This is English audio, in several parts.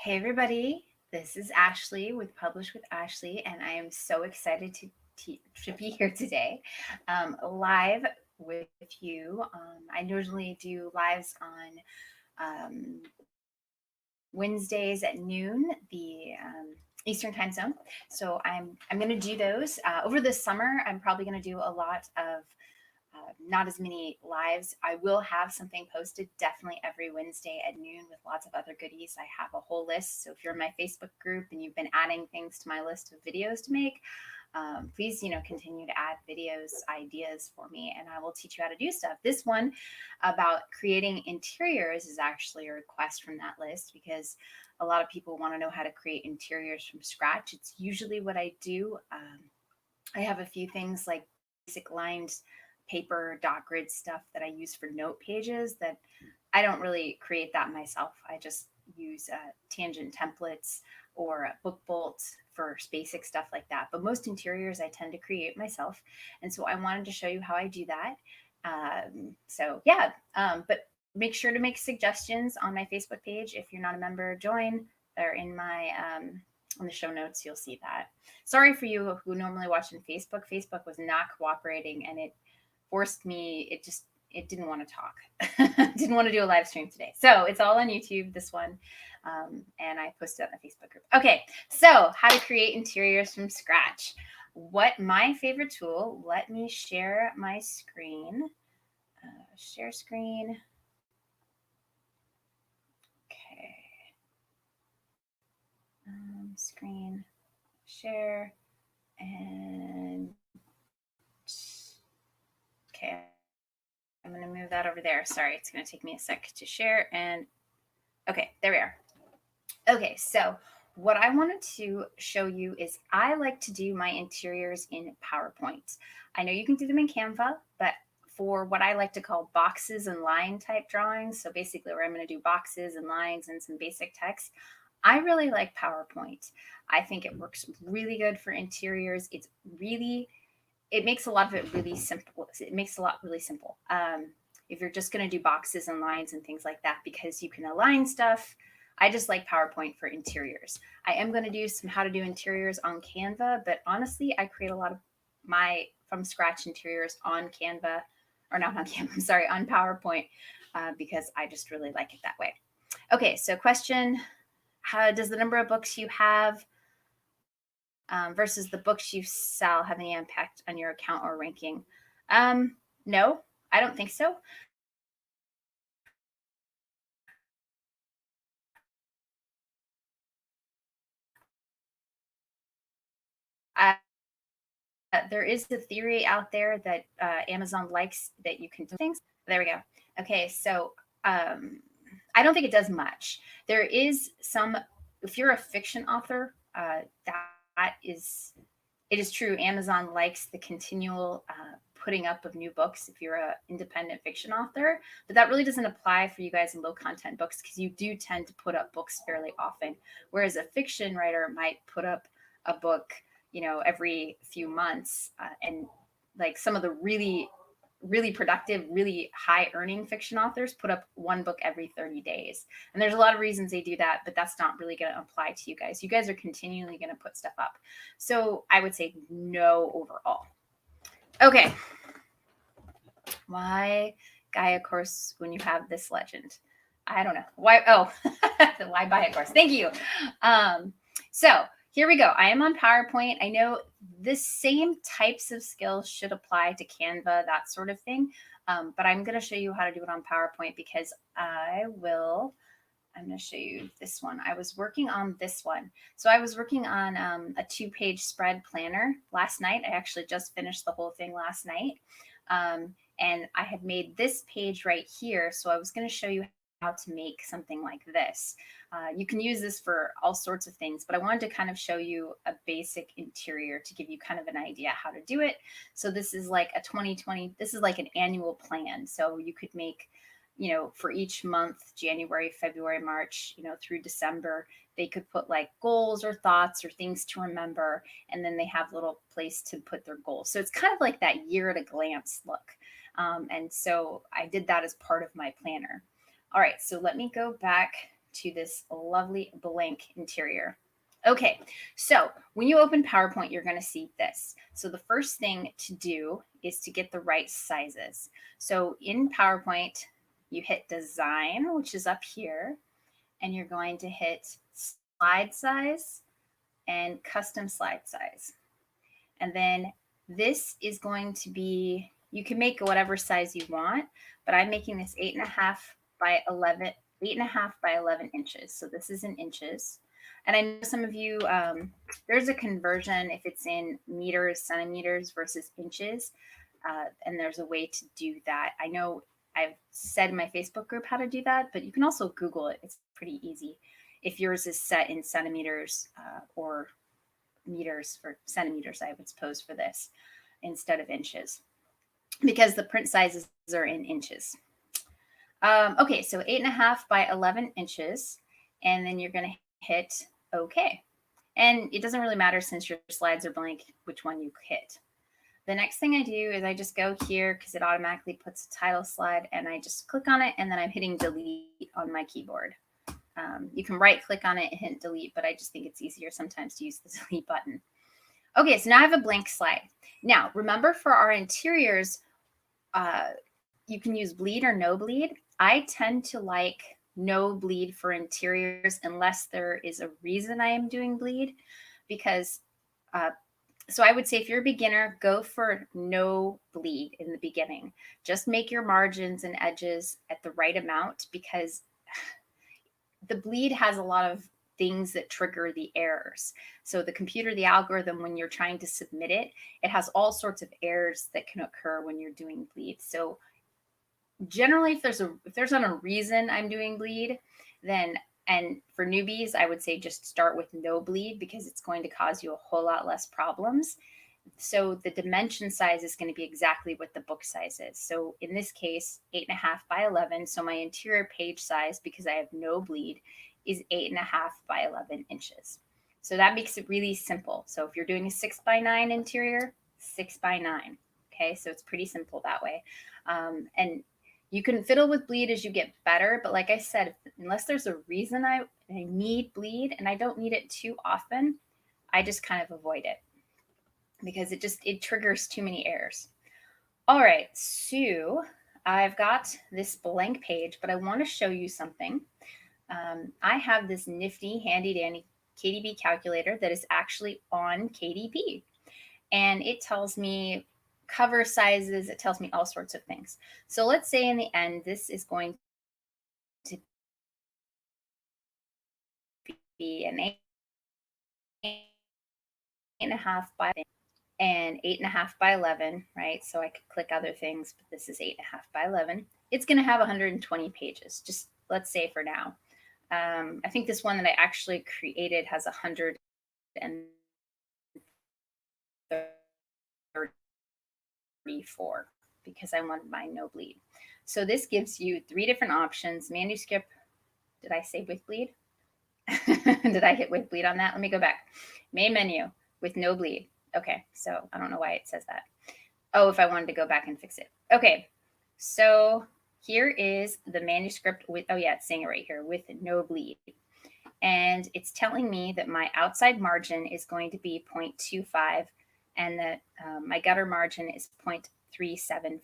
Hey everybody, this is Ashley with Publish with Ashley, and I am so excited to be here today, live with you. I usually do lives on Wednesdays at noon, the Eastern time zone. So I'm going to do those over the summer. I'm probably going to do a lot of not as many lives. I will have something posted definitely every Wednesday at noon with lots of other goodies. I have a whole list. So if you're in my Facebook group and you've been adding things to my list of videos to make, please, continue to add videos, ideas for me, and I will teach you how to do stuff. This one about creating interiors is actually a request from that list because a lot of people want to know how to create interiors from scratch. It's usually what I do. I have a few things like basic lined paper dot grid stuff that I use for note pages that I don't really create that myself. I just use tangent templates or book bolts for basic stuff like that. But most interiors I tend to create myself. And so I wanted to show you how I do that. But make sure to make suggestions on my Facebook page. If you're not a member, join. They're in my on the show notes. You'll see that. Sorry for you who normally watch on Facebook. Facebook was not cooperating and it forced me, it didn't want to talk. Didn't want to do a live stream today. So it's all on YouTube, this one. And I posted it on the Facebook group. Okay, so how to create interiors from scratch. What my favorite tool, let me share my screen. Share screen. Okay. Screen, share, and okay. I'm going to move that over there. Sorry, it's going to take me a sec to share. And okay, there we are. Okay, so what I wanted to show you is I like to do my interiors in PowerPoint. I know you can do them in Canva, but for what I like to call boxes and line type drawings, so basically where I'm going to do boxes and lines and some basic text, I really like PowerPoint. I think it works really good for interiors. It makes a lot of it really simple. It makes a lot really simple. If you're just going to do boxes and lines and things like that, because you can align stuff. I just like PowerPoint for interiors. I am going to do some how to do interiors on Canva, but honestly, I create a lot of my from scratch interiors on Canva, or not on Canva, I'm sorry, on PowerPoint, because I just really like it that way. Okay, so question, how does the number of books you have versus the books you sell have any impact on your account or ranking? No, I don't think so. There is a theory out there that Amazon likes that you can do things. There we go. Okay, so I don't think it does much. There is some, if you're a fiction author, that is, it is true. Amazon likes the continual putting up of new books if you're an independent fiction author, but that really doesn't apply for you guys in low content books because you do tend to put up books fairly often, whereas a fiction writer might put up a book every few months, and like some of the really productive, really high earning fiction authors put up one book every 30 days. And there's a lot of reasons they do that, but that's not really going to apply to you guys. You guys are continually going to put stuff up. So I would say no overall. Okay. Why Gaia course when you have this legend? I don't know. Why? Oh, why buy a course? Thank you. So here we go. I am on PowerPoint. I know the same types of skills should apply to Canva, that sort of thing. But I'm going to show you how to do it on PowerPoint because I'm going to show you this one. I was working on this one. So I was working on a 2-page spread planner last night. I actually just finished the whole thing last night. And I had made this page right here. So I was going to show you how to make something like this. You can use this for all sorts of things, but I wanted to kind of show you a basic interior to give you kind of an idea how to do it. So this is like a 2020, this is like an annual plan. So you could make, for each month, January, February, March, through December, they could put like goals or thoughts or things to remember. And then they have a little place to put their goals. So it's kind of like that year at a glance look. And so I did that as part of my planner. All right, so let me go back to this lovely blank interior. Okay, so when you open PowerPoint, you're going to see this. So the first thing to do is to get the right sizes. So in PowerPoint, you hit Design, which is up here, and you're going to hit Slide Size and Custom Slide Size. And then this is going to be, you can make whatever size you want, but I'm making this 8.5 by 11, 8.5 by 11 inches. So this is in inches. And I know some of you, there's a conversion if it's in meters, centimeters versus inches. And there's a way to do that. I know I've said in my Facebook group how to do that, but you can also Google it. It's pretty easy. If yours is set in centimeters or meters for centimeters, I would suppose for this instead of inches, because the print sizes are in inches. Okay, so 8.5 by 11 inches, and then you're going to hit OK. And it doesn't really matter since your slides are blank which one you hit. The next thing I do is I just go here because it automatically puts a title slide, and I just click on it, and then I'm hitting delete on my keyboard. You can right click on it and hit delete, but I just think it's easier sometimes to use the delete button. Okay, so now I have a blank slide. Now, remember for our interiors, you can use bleed or no bleed. I tend to like no bleed for interiors unless there is a reason I am doing bleed, because so I would say if you're a beginner, go for no bleed in the beginning. Just make your margins and edges at the right amount, because the bleed has a lot of things that trigger the errors. So the computer, the algorithm, when you're trying to submit it, it has all sorts of errors that can occur when you're doing bleed. So generally, if there's not a reason I'm doing bleed, then, and for newbies, I would say just start with no bleed, because it's going to cause you a whole lot less problems. So the dimension size is going to be exactly what the book size is. So in this case, 8.5 by 11. So my interior page size, because I have no bleed, is 8.5 by 11 inches. So that makes it really simple. So if you're doing a 6 by 9 interior, 6 by 9. Okay, so it's pretty simple that way. And you can fiddle with bleed as you get better, but like I said, unless there's a reason I need bleed, and I don't need it too often, I just kind of avoid it, because it triggers too many errors. All right, so I've got this blank page, but I want to show you something. I have this nifty, handy dandy KDB calculator that is actually on KDP, and it tells me cover sizes. It tells me all sorts of things. So let's say in the end, this is going to be an 8.5 by and 8.5 by 11, right? So I could click other things, but this is 8.5 by 11. It's going to have 120 pages, just let's say for now. I think this one that I actually created has 134 because I wanted my no bleed. So this gives you 3 different options. Manuscript, did I say with bleed? Did I hit with bleed on that? Let me go back. Main menu with no bleed. Okay, so I don't know why it says that. Oh, if I wanted to go back and fix it. Okay, so here is the manuscript with, oh yeah, it's saying it right here, with no bleed. And it's telling me that my outside margin is going to be 0.25 and that my gutter margin is 0.375.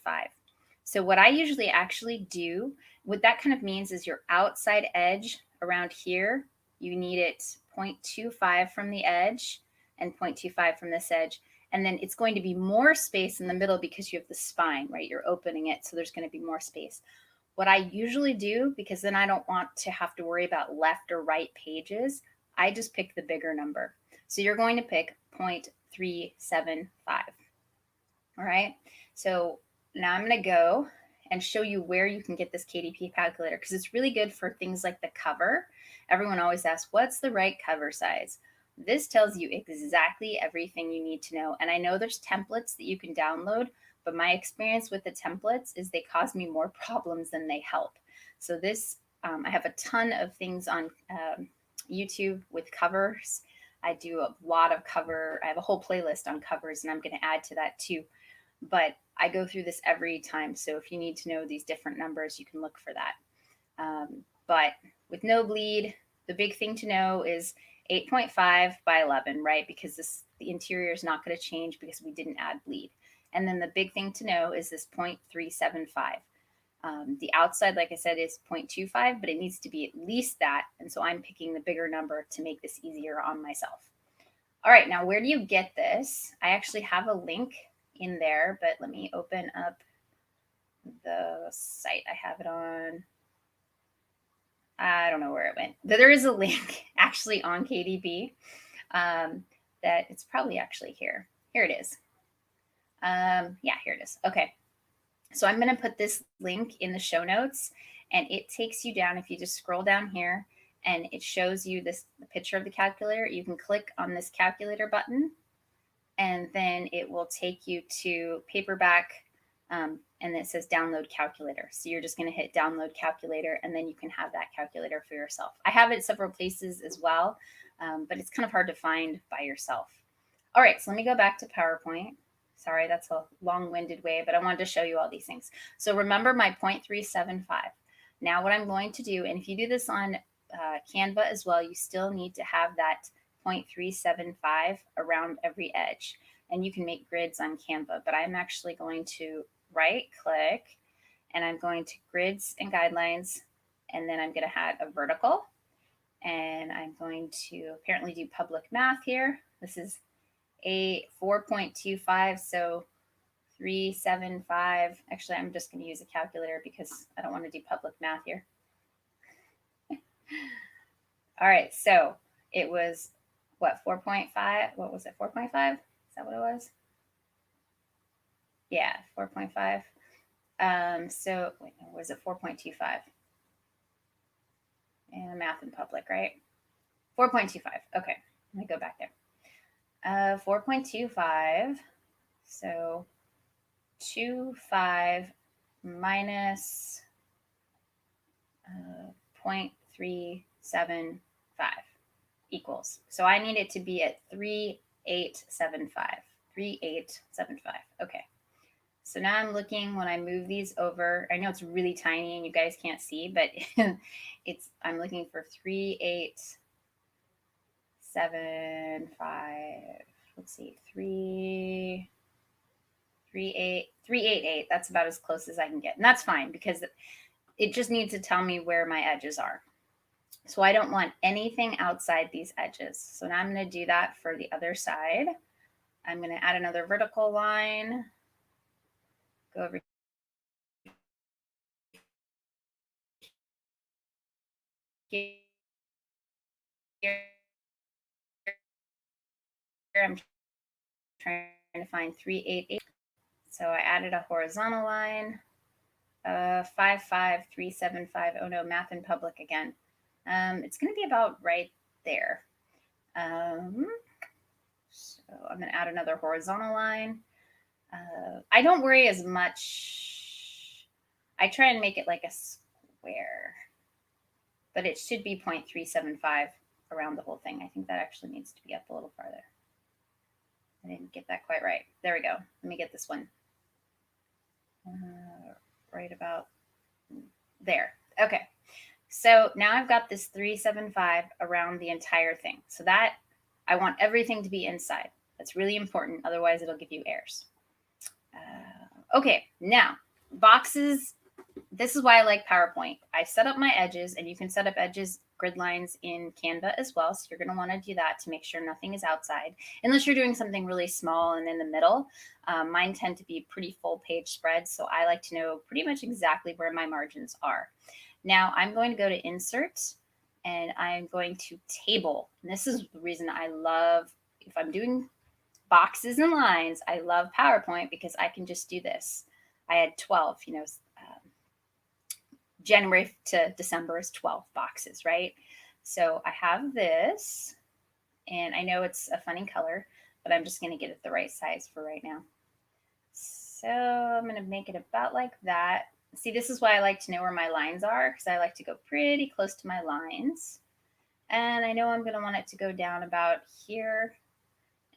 So what I usually actually do, what that kind of means is your outside edge around here, you need it 0.25 from the edge and 0.25 from this edge. And then it's going to be more space in the middle because you have the spine, right? You're opening it, so there's going to be more space. What I usually do, because then I don't want to have to worry about left or right pages, I just pick the bigger number. So you're going to pick 0.375. All right. So now I'm going to go and show you where you can get this KDP calculator, because it's really good for things like the cover. Everyone always asks, what's the right cover size? This tells you exactly everything you need to know. And I know there's templates that you can download, but my experience with the templates is they cause me more problems than they help. So this, I have a ton of things on YouTube with covers. I do a lot of cover. I have a whole playlist on covers, and I'm going to add to that too. But I go through this every time. So if you need to know these different numbers, you can look for that. But with no bleed. The big thing to know is 8.5 by 11, right? Because the interior is not going to change because we didn't add bleed. And then the big thing to know is this 0.375. The outside, like I said, is 0.25, but it needs to be at least that. And so I'm picking the bigger number to make this easier on myself. All right, now where do you get this? I actually have a link in there, but let me open up the site I have it on. I don't know where it went, but there is a link actually on KDP that it's probably actually here. Here it is. Yeah, here it is. Okay. So I'm going to put this link in the show notes, and it takes you down. If you just scroll down here and it shows you the picture of the calculator, you can click on this calculator button, and then it will take you to paperback, and it says download calculator. So you're just going to hit download calculator, and then you can have that calculator for yourself. I have it several places as well, but it's kind of hard to find by yourself. All right, so let me go back to PowerPoint. Sorry, that's a long-winded way, but I wanted to show you all these things. So remember my 0.375. Now what I'm going to do, and if you do this on Canva as well, you still need to have that 0.375 around every edge. And you can make grids on Canva, but I'm actually going to right-click, and I'm going to grids and guidelines, and then I'm going to add a vertical, and I'm going to apparently do public math here. This is a 4.25, so 375. Actually, I'm just going to use a calculator because I don't want to do public math here. All right, so it was what, 4.5? What was it, 4.5? Is that what it was? Yeah, 4.5. So wait, was it 4.25? And math in public, right? 4.25. Okay, let me go back there. 4.25, so 25 minus 0.375 equals. So I need it to be at 3875. 3875. Okay. So now I'm looking when I move these over. I know it's really tiny and you guys can't see, but I'm looking for 3875. Let's see, 388. That's about as close as I can get. And that's fine because it just needs to tell me where my edges are. So I don't want anything outside these edges. So now I'm going to do that for the other side. I'm going to add another vertical line. Go over here. I'm trying to find 388. So I added a horizontal line. 55375. Oh no, math in public again. It's going to be about right there. So I'm going to add another horizontal line. I don't worry as much. I try and make it like a square, but it should be 0.375 around the whole thing. I think that actually needs to be up a little farther. I didn't get that quite right. There we go. Let me get this one. Right about there. Okay. So now I've got this 375 around the entire thing. So that I want everything to be inside. That's really important. Otherwise, it'll give you errors. Okay. Now, boxes. This is why I like PowerPoint. I set up my edges, and you can set up edges, grid lines in Canva as well. So you're going to want to do that to make sure nothing is outside, unless you're doing something really small and in the middle. Mine tend to be pretty full page spreads, so I like to know pretty much exactly where my margins are. Now I'm going to go to Insert, and I'm going to Table. And this is the reason I love, if I'm doing boxes and lines, I love PowerPoint because I can just do this. I had 12, January to December is 12 boxes, right? So I have this, and I know it's a funny color, but I'm just going to get it the right size for right now. So I'm going to make it about like that. See, this is why I like to know where my lines are, because I like to go pretty close to my lines. And I know I'm going to want it to go down about here.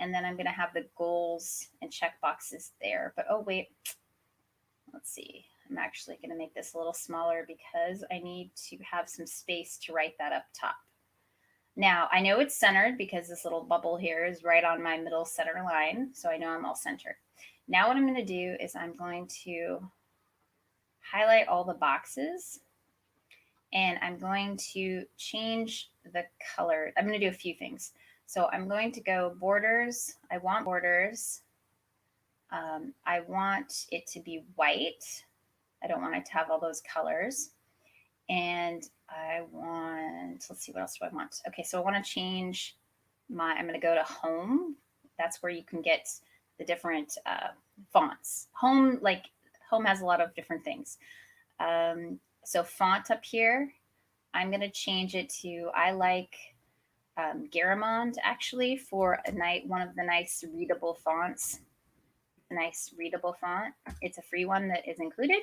And then I'm going to have the goals and check boxes there. But oh, wait. Let's see. I'm actually going to make this a little smaller because I need to have some space to write that up top. Now, I know it's centered because this little bubble here is right on my middle center line, so I know I'm all centered. Now what I'm going to do is I'm going to highlight all the boxes, and I'm going to change the color. I'm going to do a few things. So I'm going to go borders. I want borders. I want it to be white. I don't want it to have all those colors. And I want, let's see, what else do I want? Okay, so I want to change I'm going to go to home. That's where you can get the different fonts. Home has a lot of different things. So font up here, I'm going to change it to, I like Garamond actually for one of the nice readable fonts. A nice readable font. It's a free one that is included.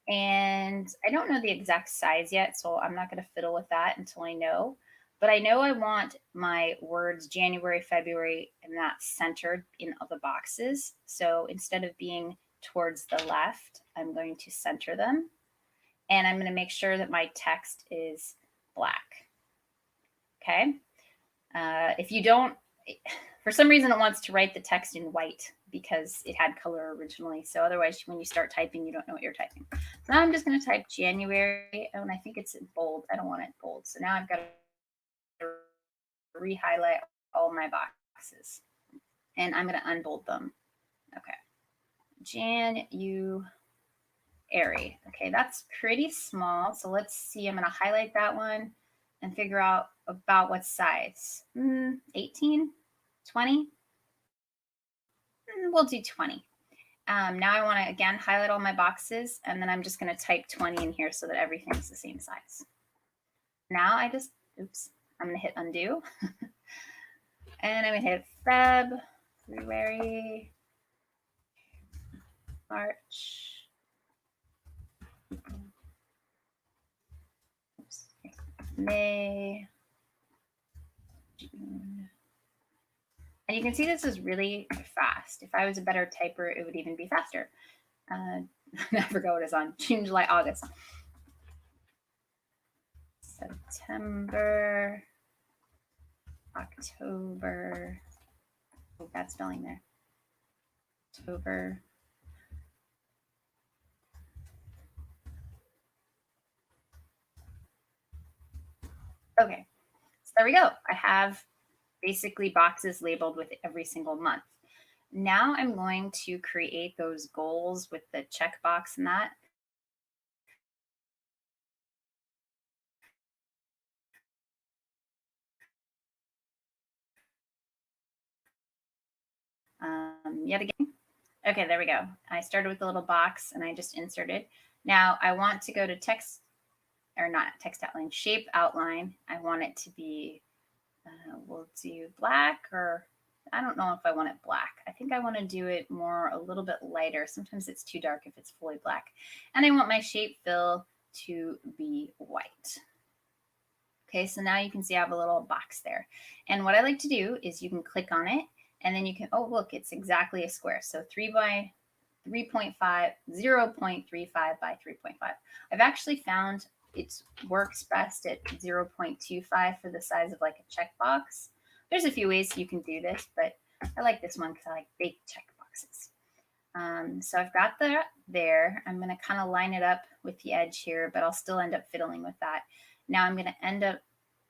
And I don't know the exact size yet, so I'm not going to fiddle with that until I know. But I know I want my words January, February, and that centered in the boxes. So instead of being towards the left, I'm going to center them. And I'm going to make sure that my text is black. Okay. If you don't, for some reason it wants to write the text in white because it had color originally. So otherwise, when you start typing, you don't know what you're typing. So now I'm just going to type January, and I think it's in bold. I don't want it bold. So now I've got to re-highlight all my boxes, and I'm going to unbold them. Okay. January. Okay, that's pretty small. So let's see. I'm going to highlight that one and figure out about what size. 18, 20. We'll do 20. Now I want to, again, highlight all my boxes, and then I'm just going to type 20 in here so that everything's the same size. Now I'm going to hit undo. And I'm going to hit February, March, May, June. And you can see this is really fast. If I was a better typer, it would even be faster. I forgot what it's on. June, July, August. September, October. Oh, bad spelling there. October. Okay, so there we go. I have basically boxes labeled with every single month. Now I'm going to create those goals with the checkbox and that. Yet again. Okay, there we go. I started with the little box and I just inserted. Now I want to go to text, or not text outline, shape outline. I want it to be, we'll do black, or I don't know if I want it black. I think I want to do it more a little bit lighter. Sometimes it's too dark if it's fully black. And I want my shape fill to be white. Okay, so now you can see I have a little box there. And what I like to do is you can click on it, and then you can, oh, look, it's exactly a square. So 3 by 3.5, 0.35 by 3.5. I've actually found it works best at 0.25 for the size of like a checkbox. There's a few ways you can do this, but I like this one because I like big checkboxes. So I've got that there. I'm going to kind of line it up with the edge here, but I'll still end up fiddling with that. Now I'm going to end up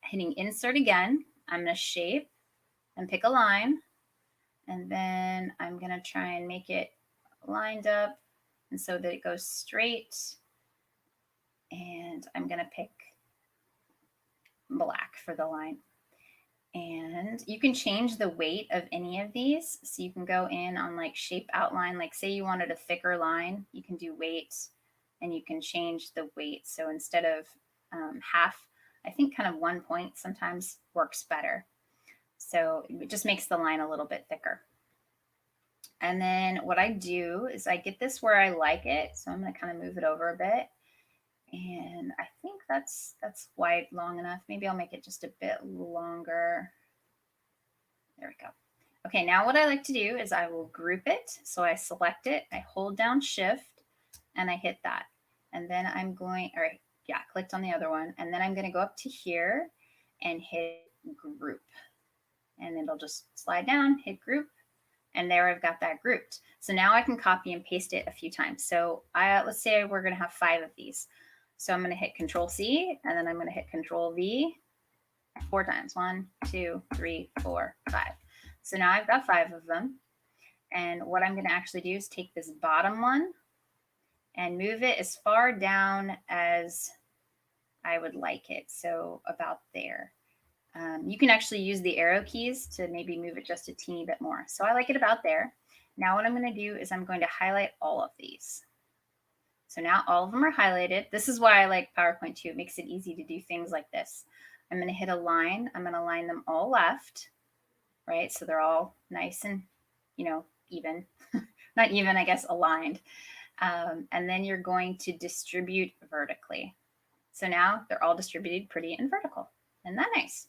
hitting insert again. I'm going to shape and pick a line. And then I'm going to try and make it lined up and so that it goes straight. And I'm going to pick black for the line. And you can change the weight of any of these. So you can go in on like shape outline, like say you wanted a thicker line, you can do weight and you can change the weight. So instead of half, I think kind of 1 point sometimes works better. So it just makes the line a little bit thicker. And then what I do is I get this where I like it. So I'm going to kind of move it over a bit. And I think that's wide long enough. Maybe I'll make it just a bit longer. There we go. Okay, now what I like to do is I will group it. So I select it, I hold down Shift, and I hit that. And then I'm going, or yeah, clicked on the other one. And then I'm going to go up to here and hit group. And it'll just slide down, hit group. And there I've got that grouped. So now I can copy and paste it a few times. So let's say we're going to have 5 of these. So I'm going to hit Control C, and then I'm going to hit Control V 4 times. 1, 2, 3, 4, 5. So now I've got 5 of them. And what I'm going to actually do is take this bottom one and move it as far down as I would like it. So about there. You can actually use the arrow keys to maybe move it just a teeny bit more. So I like it about there. Now what I'm going to do is I'm going to highlight all of these. So now all of them are highlighted. This is why I like PowerPoint too. It makes it easy to do things like this. I'm going to hit a line. I'm going to line them all left, right? So they're all nice and, even. Not even, I guess, aligned. And then you're going to distribute vertically. So now they're all distributed pretty and vertical. Isn't that nice?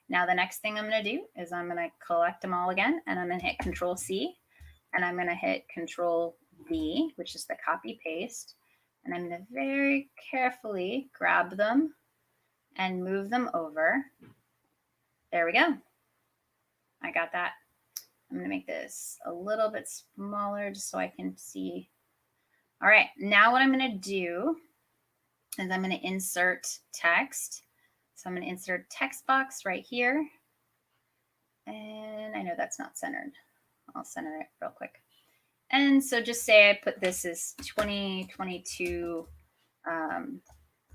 Now the next thing I'm going to do is I'm going to collect them all again, and I'm going to hit Control C, and I'm going to hit Control V, which is the copy paste, and I'm going to very carefully grab them and move them over. There we go. I got that. I'm going to make this a little bit smaller just so I can see. All right, now what I'm going to do is I'm going to insert text. So I'm going to insert text box right here. And I know that's not centered. I'll center it real quick. And so just say I put this as 2022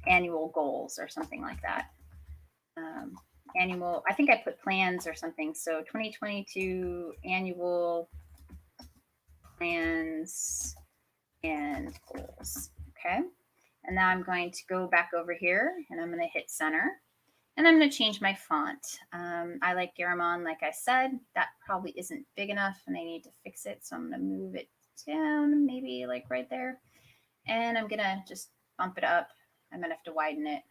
annual goals or something like that. Annual, I think I put plans or something. So 2022 annual plans and goals. Okay. And now I'm going to go back over here and I'm going to hit center. And I'm going to change my font. I like Garamond, like I said. That probably isn't big enough and I need to fix it. So I'm going to move it down, maybe like right there. And I'm going to just bump it up. I'm going to have to widen it.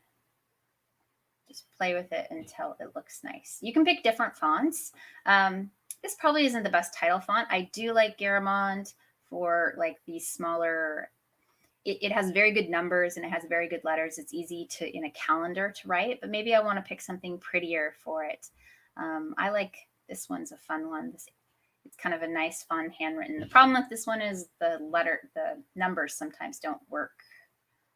Just play with it until it looks nice. You can pick different fonts. This probably isn't the best title font. I do like Garamond for like these smaller. It has very good numbers and it has very good letters. It's easy to in a calendar to write, but maybe I want to pick something prettier for it. I like this one's a fun one. It's kind of a nice, fun handwritten. The problem with this one is the numbers sometimes don't work.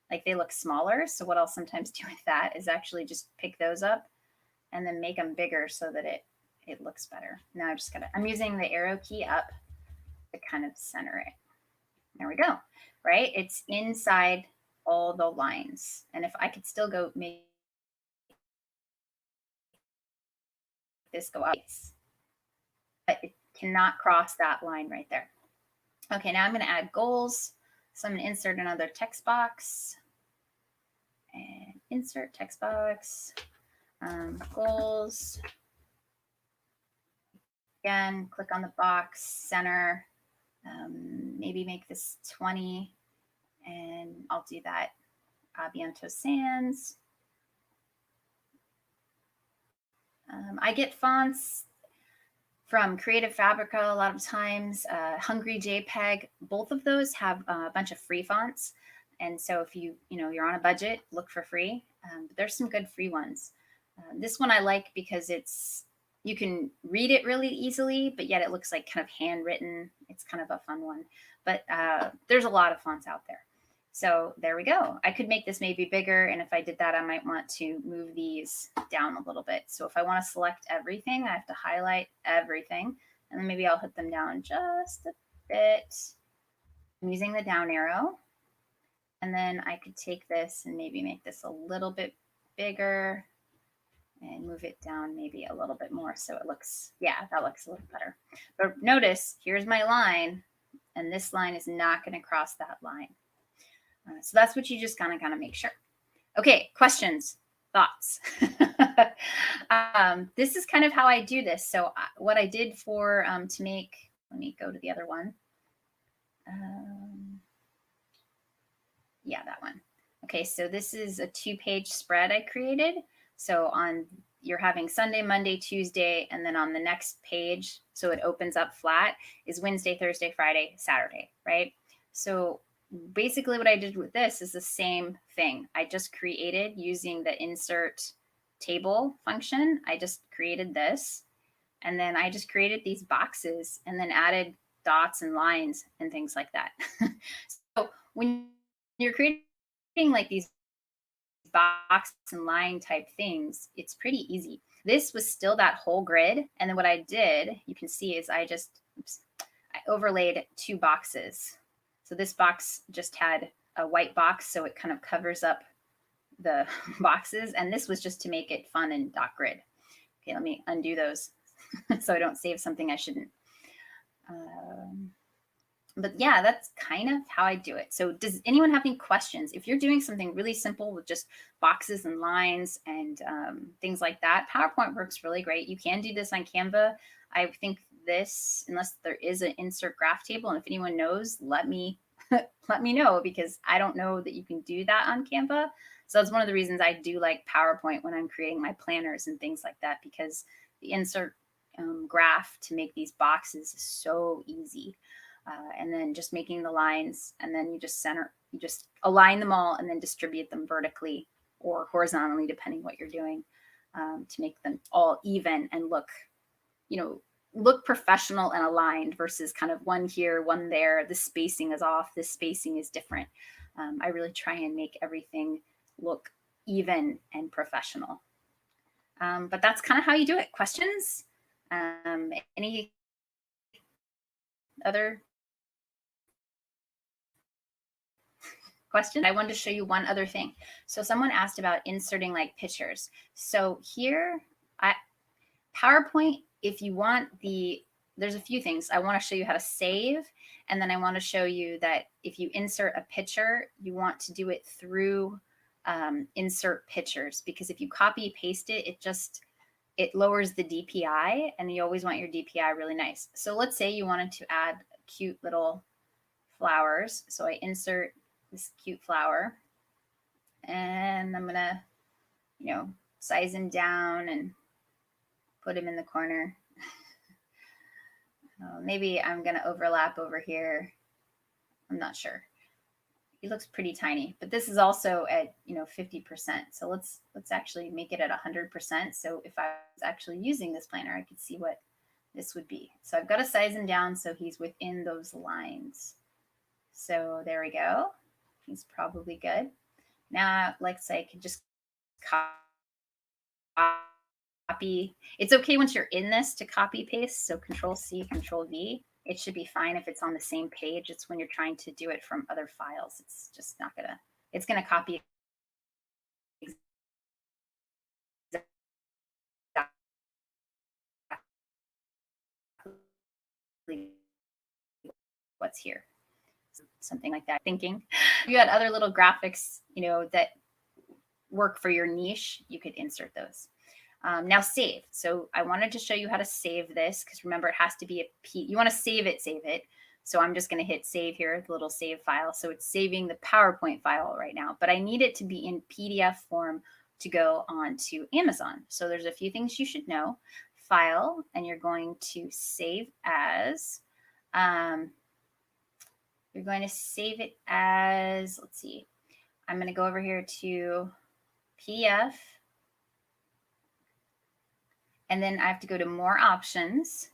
Like they look smaller. So what I'll sometimes do with that is actually just pick those up and then make them bigger so that it looks better. Now I'm using the arrow key up to kind of center it. There we go. Right? It's inside all the lines. And if I could still go make this go up, but it cannot cross that line right there. Okay, now I'm going to add goals. So I'm going to insert another text box and insert text box, goals. Again, click on the box, center, maybe make this 20, and I'll do that. Aviento Sans. I get fonts from Creative Fabrica a lot of times, Hungry JPEG. Both of those have a bunch of free fonts. And so if you're on a budget, look for free. But there's some good free ones. This one I like because you can read it really easily, but yet it looks like kind of handwritten. It's kind of a fun one. But there's a lot of fonts out there. So there we go. I could make this maybe bigger. And if I did that, I might want to move these down a little bit. So if I want to select everything, I have to highlight everything. And then maybe I'll hit them down just a bit. I'm using the down arrow. And then I could take this and maybe make this a little bit bigger and move it down maybe a little bit more. So it looks, yeah, that looks a little better. But notice, here's my line. And this line is not going to cross that line. So that's what you just kind of make sure. Okay, questions, thoughts. This is kind of how I do this. So what I did for to make, let me go to the other one. Yeah, that one. Okay, so this is a 2-page spread I created. So you're having Sunday, Monday, Tuesday, and then on the next page, so it opens up flat, is Wednesday, Thursday, Friday, Saturday, right? So basically what I did with this is the same thing. I just created using the insert table function. I just created this, and then I just created these boxes and then added dots and lines and things like that. So when you're creating like these box and line type things, it's pretty easy. This was still that whole grid. And then what I did, you can see, is I overlaid 2 boxes. So this box just had a white box, so it kind of covers up the boxes. And this was just to make it fun in dot grid. Okay, let me undo those so I don't save something I shouldn't. But yeah, that's kind of how I do it. So does anyone have any questions? If you're doing something really simple with just boxes and lines and things like that, PowerPoint works really great. You can do this on Canva. I think this, unless there is an insert graph table, and if anyone knows, let me let me know, because I don't know that you can do that on Canva. So that's one of the reasons I do like PowerPoint when I'm creating my planners and things like that, because the insert graph to make these boxes is so easy. And then just making the lines, and then you just align them all and then distribute them vertically or horizontally, depending what you're doing, to make them all even and look professional and aligned, versus kind of one here, one there. The spacing is off. This spacing is different. I really try and make everything look even and professional. But that's kind of how you do it. Questions? Any other question? I wanted to show you one other thing. So someone asked about inserting like pictures. So here, PowerPoint, if you want there's a few things. I want to show you how to save. And then I want to show you that if you insert a picture, you want to do it through insert pictures, because if you copy paste it, it lowers the DPI, and you always want your DPI really nice. So let's say you wanted to add cute little flowers. So I insert this cute flower, and I'm gonna, size him down and put him in the corner. Maybe I'm gonna overlap over here. I'm not sure. He looks pretty tiny, but this is also at 50%. So let's actually make it at 100%. So if I was actually using this planner, I could see what this would be. So I've got to size him down so he's within those lines. So there we go. He's probably good. Now, let's say I could just copy. It's okay once you're in this to copy paste. So Control C, Control V. It should be fine if it's on the same page. It's when you're trying to do it from other files. It's just not gonna, it's gonna copy exactly what's here. Something like that. Thinking. If you had other little graphics, that work for your niche, you could insert those. Now save. So I wanted to show you how to save this, because remember, it has to be you want to save it. So I'm just going to hit save here, the little save file. So it's saving the PowerPoint file right now, but I need it to be in PDF form to go on to Amazon. So there's a few things you should know. File, and you're going to save as, you're going to save it as, let's see, I'm going to go over here to PDF. And then I have to go to more options.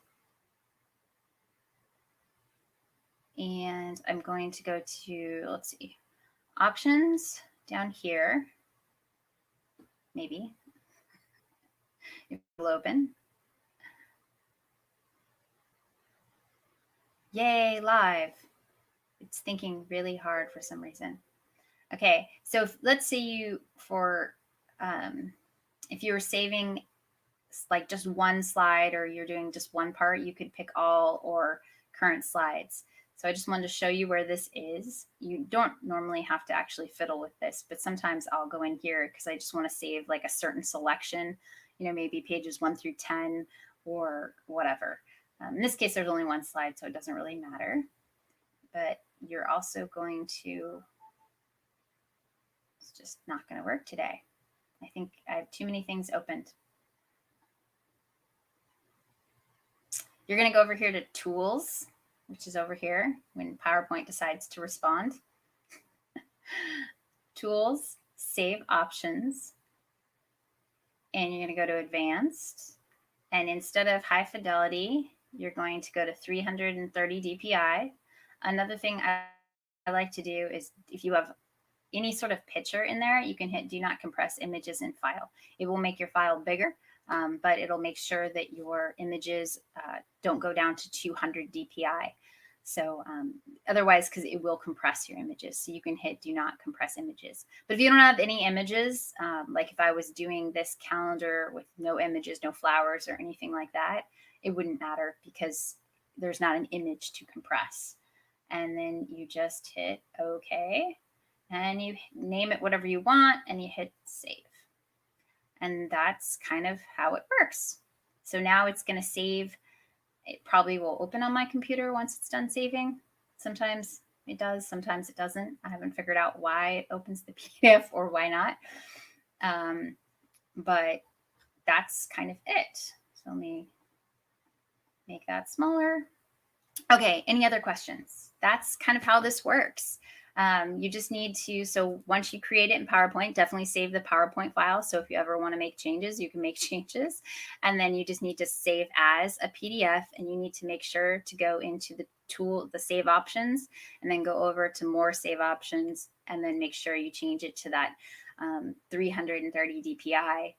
And I'm going to go to, let's see, options down here. Maybe it will open. Yay, live. It's thinking really hard for some reason. Okay, so let's say if you were saving like just one slide, or you're doing just one part, you could pick all or current slides. So I just wanted to show you where this is. You don't normally have to actually fiddle with this, but sometimes I'll go in here because I just want to save like a certain selection, maybe pages 1 through 10 or whatever. In this case, there's only one slide, so it doesn't really matter. But you're also going to, it's just not going to work today. I think I have too many things opened. You're going to go over here to Tools, which is over here when PowerPoint decides to respond. Tools, Save Options, and you're going to go to Advanced. And instead of high fidelity, you're going to go to 330 DPI. Another thing I like to do is if you have any sort of picture in there, you can hit Do Not Compress Images in File. It will make your file bigger, but it'll make sure that your images don't go down to 200 DPI. So otherwise, because it will compress your images. So you can hit Do Not Compress Images. But if you don't have any images, like if I was doing this calendar with no images, no flowers or anything like that, it wouldn't matter because there's not an image to compress. And then you just hit OK. And you name it whatever you want, and you hit Save. And that's kind of how it works. So now it's going to save. It probably will open on my computer once it's done saving. Sometimes it does, sometimes it doesn't. I haven't figured out why it opens the PDF or why not. But that's kind of it. So let me make that smaller. Okay, any other questions? That's kind of how this works. You just need to, so once you create it in PowerPoint, definitely save the PowerPoint file. So if you ever want to make changes, you can make changes. And then you just need to save as a PDF, and you need to make sure to go into the tool, the save options, and then go over to more save options, and then make sure you change it to that 330 DPI.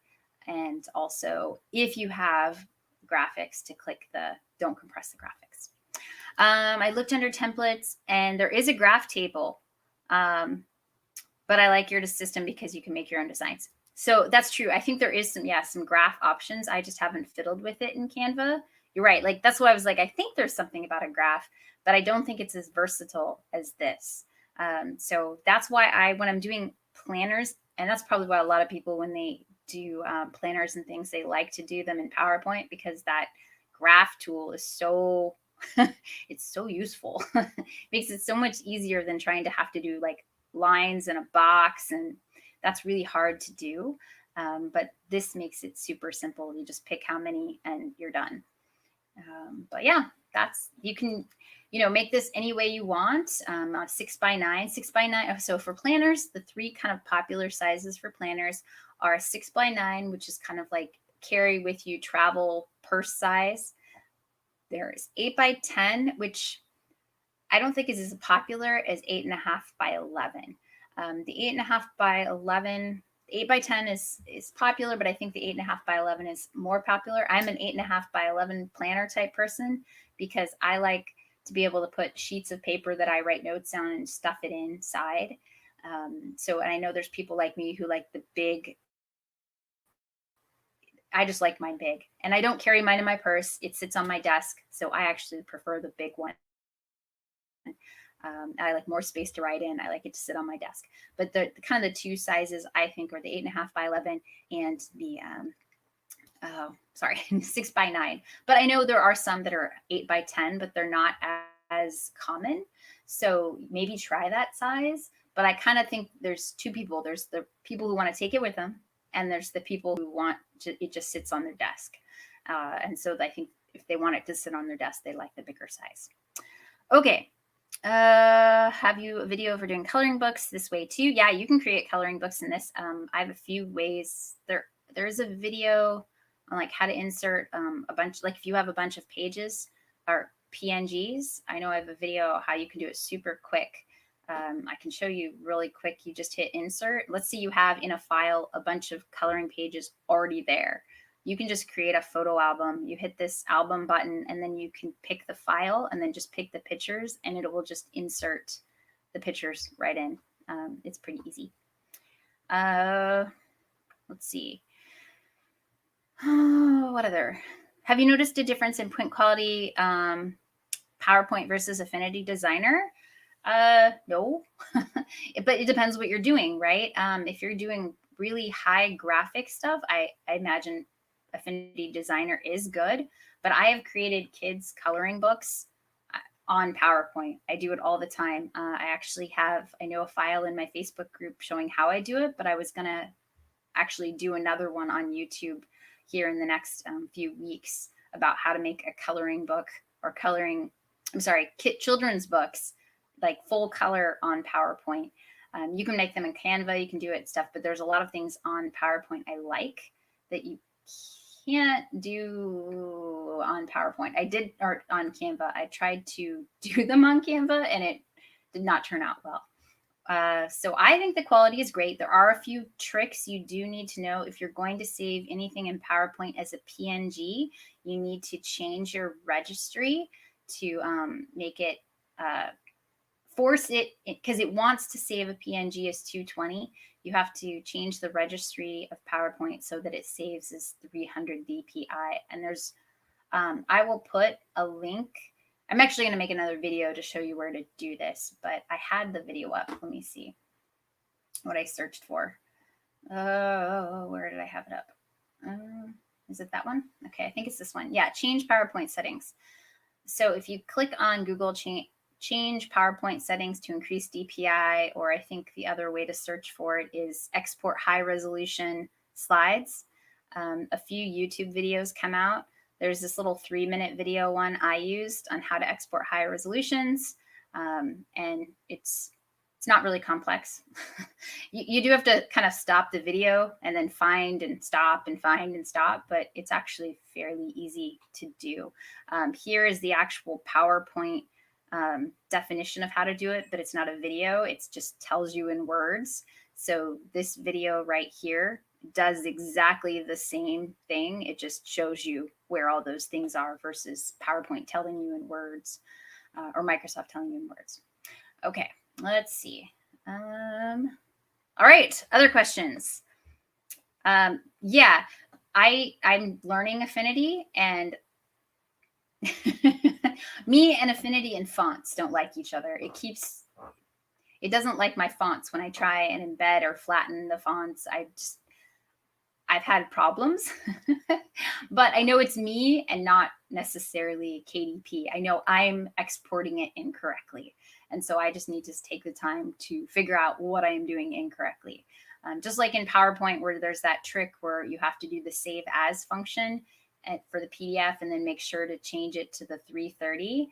And also, if you have graphics, to click the don't compress the graphics. I looked under templates, and there is a graph table, but I like your system because you can make your own designs. So that's true. I think there is some graph options. I just haven't fiddled with it in Canva. You're right. Like that's why I was like, I think there's something about a graph, but I don't think it's as versatile as this. So that's why when I'm doing planners, and that's probably why a lot of people, when they do planners and things, they like to do them in PowerPoint, because that graph tool is so it's so useful. Makes it so much easier than trying to have to do like lines in a box, and that's really hard to do. But this makes it super simple. You just pick how many and you're done. But yeah, you can make this any way you want. 6x9, 6x9. So for planners, the three kind of popular sizes for planners are 6x9, which is kind of like carry with you travel purse size. There's 8x10, which I don't think is as popular as 8.5x11. The 8.5x11, 8x10 is popular, but I think the 8.5x11 is more popular. I'm an 8.5x11 planner type person because I like to be able to put sheets of paper that I write notes on and stuff it inside. And I know there's people like me who like the big. I just like mine big, and I don't carry mine in my purse. It sits on my desk. So I actually prefer the big one. I like more space to write in. I like it to sit on my desk. But the kind of the two sizes I think are the 8.5x11 and the 6x9. But I know there are some that are 8x10, but they're not as common. So maybe try that size. But I kind of think there's two people. There's the people who want to take it with them, and there's the people who want it just sits on their desk. And so I think if they want it to sit on their desk, they like the bigger size. Okay. Have you a video for doing coloring books this way too? Yeah, you can create coloring books in this. I have a few ways. There's a video on like how to insert a bunch, like if you have a bunch of pages or PNGs. I know I have a video how you can do it super quick. I can show you really quick. You just hit insert. Let's say you have in a file a bunch of coloring pages already there. You can just create a photo album. You hit this album button, and then you can pick the file and then just pick the pictures, and it will just insert the pictures right in. It's pretty easy. Let's see. What other? Have you noticed a difference in print quality PowerPoint versus Affinity Designer? No, but it depends what you're doing, right? If you're doing really high graphic stuff, I imagine Affinity Designer is good, but I have created kids coloring books on PowerPoint. I do it all the time. I actually I know a file in my Facebook group showing how I do it, but I was going to actually do another one on YouTube here in the next few weeks about how to make a coloring book or children's books, like full color on PowerPoint. You can make them in Canva, you can do it stuff, but there's a lot of things on PowerPoint I like that you can't do on PowerPoint. Or on Canva. I tried to do them on Canva and it did not turn out well. So I think the quality is great. There are a few tricks you do need to know. If you're going to save anything in PowerPoint as a PNG, you need to change your registry to make it force it, because it wants to save a PNG as 220. You have to change the registry of PowerPoint so that it saves as 300 dpi. And there's, I will put a link. I'm actually going to make another video to show you where to do this, but I had the video up. Let me see what I searched for. Oh, where did I have it up? Is it that one? Okay, I think it's this one. Yeah, change PowerPoint settings. So if you click on Google change PowerPoint settings to increase DPI, or I think the other way to search for it is export high resolution slides. A few YouTube videos come out. There's this little 3-minute video one I used on how to export high resolutions. And it's not really complex. You do have to kind of stop the video and then find and stop and find and stop, but it's actually fairly easy to do. Here is the actual PowerPoint definition of how to do it, but it's not a video. It just tells you in words. So this video right here does exactly the same thing. It just shows you where all those things are versus PowerPoint telling you in words, or Microsoft telling you in words. Okay, let's see. All right, other questions. Yeah, I'm learning Affinity, and me and Affinity and fonts don't like each other. It doesn't like my fonts when I try and embed or flatten the fonts. I've had problems, but I know it's me and not necessarily KDP. I know I'm exporting it incorrectly. And so I just need to take the time to figure out what I am doing incorrectly. Just like in PowerPoint, where there's that trick where you have to do the save as function for the PDF and then make sure to change it to the 330,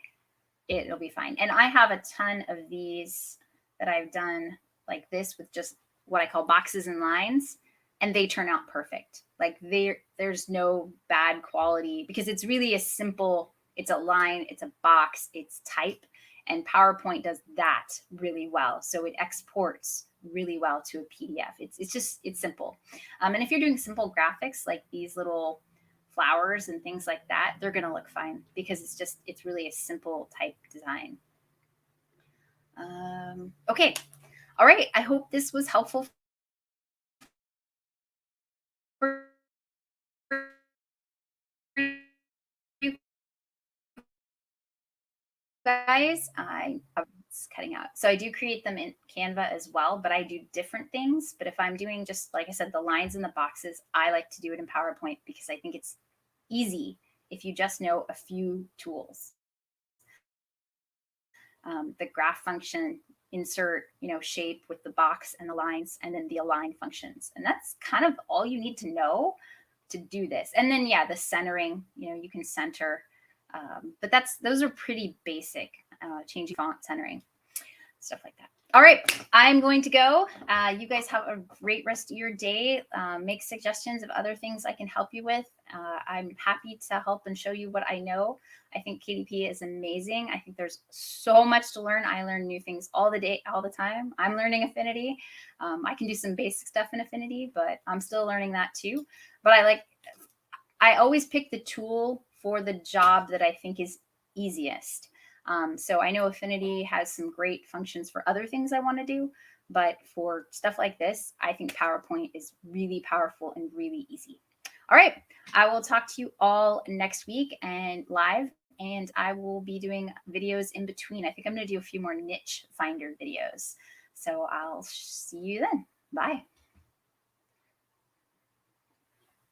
it'll be fine. And I have a ton of these that I've done like this with just what I call boxes and lines, and they turn out perfect. Like there's no bad quality because it's really a simple, it's a line, it's a box, it's type, and PowerPoint does that really well. So it exports really well to a PDF. It's simple. And if you're doing simple graphics like these little flowers and things like that, they're going to look fine because it's really a simple type design. Okay. All right. I hope this was helpful for you guys. It's cutting out. So I do create them in Canva as well, but I do different things. But if I'm doing just, like I said, the lines and the boxes, I like to do it in PowerPoint because I think it's easy if you just know a few tools. The graph function, insert, shape with the box and the lines, and then the align functions. And that's kind of all you need to know to do this. And then, yeah, the centering, you can center, but those are pretty basic, changing font centering, stuff like that. All right, I'm going to go. You guys have a great rest of your day. Make suggestions of other things I can help you with. I'm happy to help and show you what I know. I think KDP is amazing. I think there's so much to learn. I learn new things all the time. I'm learning Affinity. I can do some basic stuff in Affinity, but I'm still learning that too. But I always pick the tool for the job that I think is easiest. So I know Affinity has some great functions for other things I want to do, but for stuff like this, I think PowerPoint is really powerful and really easy. All right, I will talk to you all next week and live, and I will be doing videos in between. I think I'm going to do a few more niche finder videos. So I'll see you then. Bye.